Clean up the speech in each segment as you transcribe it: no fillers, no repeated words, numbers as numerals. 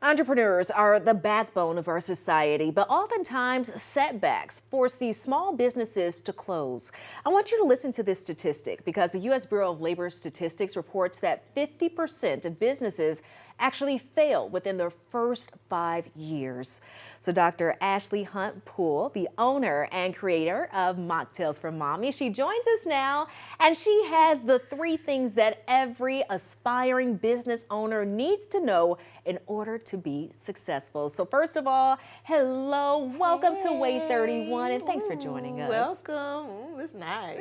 Entrepreneurs are the backbone of our society, but oftentimes setbacks force these small businesses to close. I want you to listen to this statistic because the U.S. Bureau of Labor Statistics reports that 50% of businesses actually fail within their first 5 years. So Dr. Ashley Hunt Poole, the owner and creator of Mocktails for Mommy, she joins us now, and she has the 3 things that every aspiring business owner needs to know in order to be successful. So first of all, hello, welcome to Way 31, and thanks for joining us. Welcome. It's nice.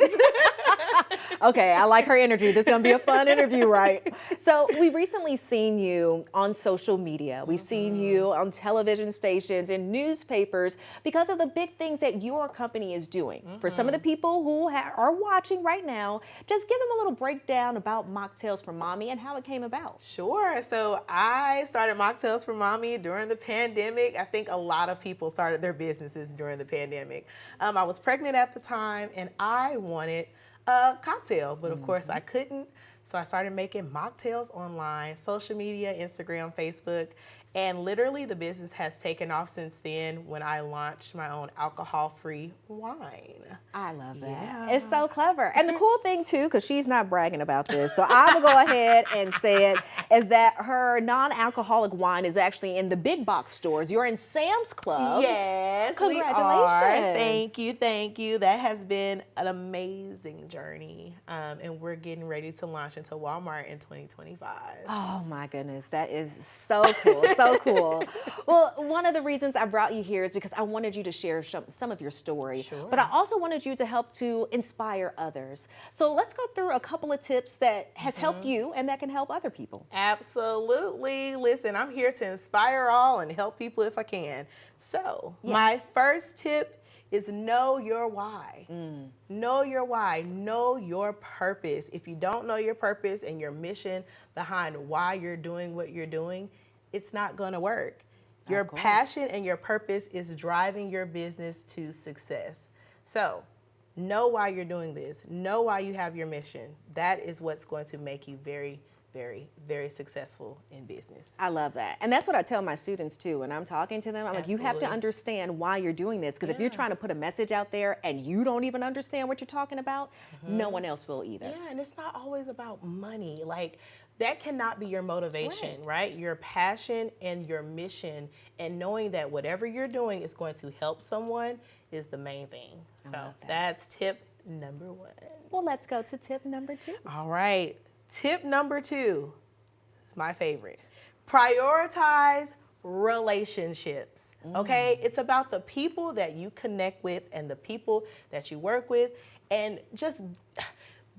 Okay, I like her energy. This is gonna be a fun interview, right? So we've recently seen you on social media. We've seen you on television stations and newspapers because of the big things that your company is doing. For some of the people who are watching right now, just give them a little breakdown about Mocktails for Mommy and how it came about. Sure. So I started Mocktails for Mommy during the pandemic. I think a lot of people started their businesses during the pandemic. I was pregnant at the time and I wanted a cocktail, but of course I couldn't. So I started making mocktails online, social media, Instagram, Facebook, and literally the business has taken off since then when I launched my own alcohol-free wine. I love that. Yeah. It's so clever. And the cool thing too, because she's not bragging about this, so I will go ahead and say it, is that her non-alcoholic wine is actually in the big box stores. You're in Sam's Club. Yes, we are. Congratulations. Thank you, thank you. That has been an amazing journey, and we're getting ready to launch into Walmart in 2025. Oh my goodness, that is so cool, so cool. Well, one of the reasons I brought you here is because I wanted you to share some of your story, Sure. but I also wanted you to help to inspire others. So let's go through a couple of tips that has helped you and that can help other people. Absolutely. Listen, I'm here to inspire all and help people if I can. So my first tip is know your why. Know your why. Know your purpose. If you don't know your purpose and your mission behind why you're doing what you're doing, it's not going to work. Your passion and your purpose is driving your business to success. So know why you're doing this. Know why you have your mission. That is what's going to make you very, very, very successful in business. I love that. And that's what I tell my students too. When I'm talking to them, I'm like, you have to understand why you're doing this. Because if you're trying to put a message out there and you don't even understand what you're talking about, no one else will either. Yeah, and it's not always about money. Like, that cannot be your motivation, right? Your passion and your mission and knowing that whatever you're doing is going to help someone is the main thing. So that's tip number 1. Well, let's go to tip number 2. All right. Tip number 2 is my favorite. Prioritize relationships, okay? It's about the people that you connect with and the people that you work with, and just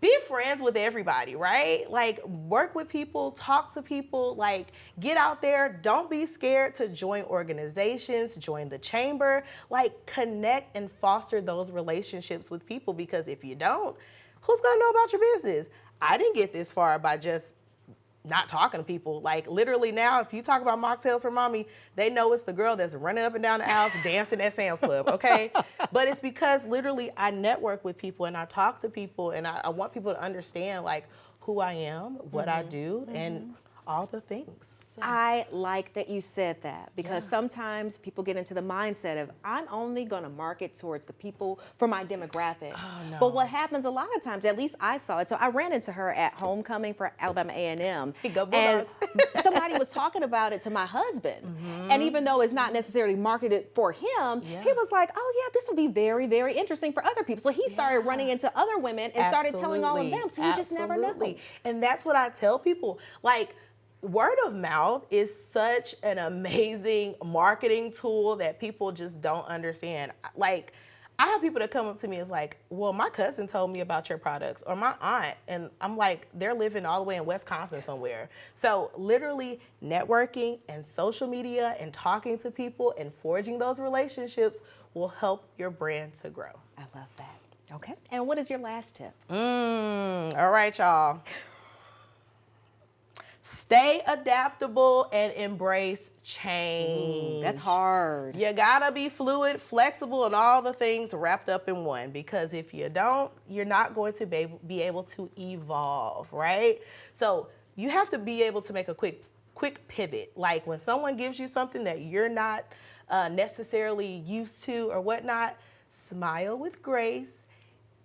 be friends with everybody, right? Like, work with people, talk to people, like, get out there. Don't be scared to join organizations, join the chamber, like, connect and foster those relationships with people, because if you don't, who's gonna know about your business? I didn't get this far by just not talking to people. Like, literally now, if you talk about Mocktails for Mommy, they know it's the girl that's running up and down the aisles dancing at Sam's Club, okay? But it's because literally I network with people and I talk to people, and I want people to understand, like, who I am, what I do, and all the things. So. I like that you said that, because sometimes people get into the mindset of, I'm only going to market towards the people for my demographic. Oh, no. But what happens a lot of times, at least I saw it, so I ran into her at homecoming for Alabama A&M. Go Bulldogs. And somebody was talking about it to my husband. And even though it's not necessarily marketed for him, he was like, oh yeah, this would be very, very interesting for other people. So he started running into other women and started telling all of them. So you just never know. And that's what I tell people. Like, word of mouth is such an amazing marketing tool that people just don't understand. Like, I have people that come up to me and is like, well, my cousin told me about your products, or my aunt, and I'm like, they're living all the way in Wisconsin somewhere. So literally networking and social media and talking to people and forging those relationships will help your brand to grow. I love that. Okay. And what is your last tip? All right, y'all. Stay adaptable and embrace change. That's hard. You gotta be fluid, flexible, and all the things wrapped up in one, because if you don't, you're not going to be able to evolve, right? So you have to be able to make a quick quick pivot. Like when someone gives you something that you're not necessarily used to or whatnot, smile with grace,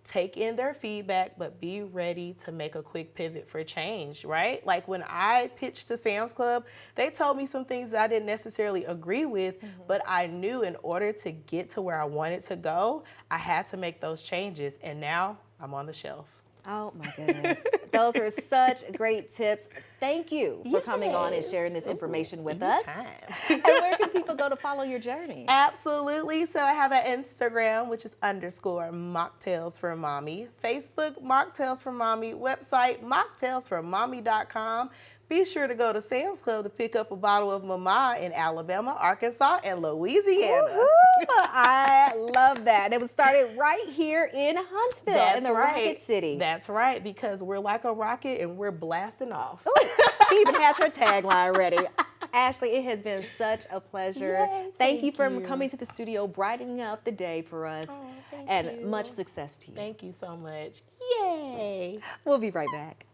take in their feedback, but be ready to make a quick pivot for change, right? Like when I pitched to Sam's Club, they told me some things that I didn't necessarily agree with, but I knew in order to get to where I wanted to go, I had to make those changes, and now I'm on the shelf. Oh my goodness. Those are such great tips. Thank you for coming on and sharing this information with us. And where can people go to follow your journey? Absolutely. So I have an Instagram, which is _Mocktails for Mommy. Facebook, Mocktails for Mommy. Website, mocktailsformommy.com. Be sure to go to Sam's Club to pick up a bottle of Mama in Alabama, Arkansas, and Louisiana. I love that. It was started right here in Huntsville, in the Rocket City. That's right, because we're like a rocket and we're blasting off. Ooh, she even has her tagline ready. Ashley, it has been such a pleasure. Yay, thank you for coming to the studio, brightening up the day for us. Oh, and much success to you. Thank you so much. Yay. We'll be right back.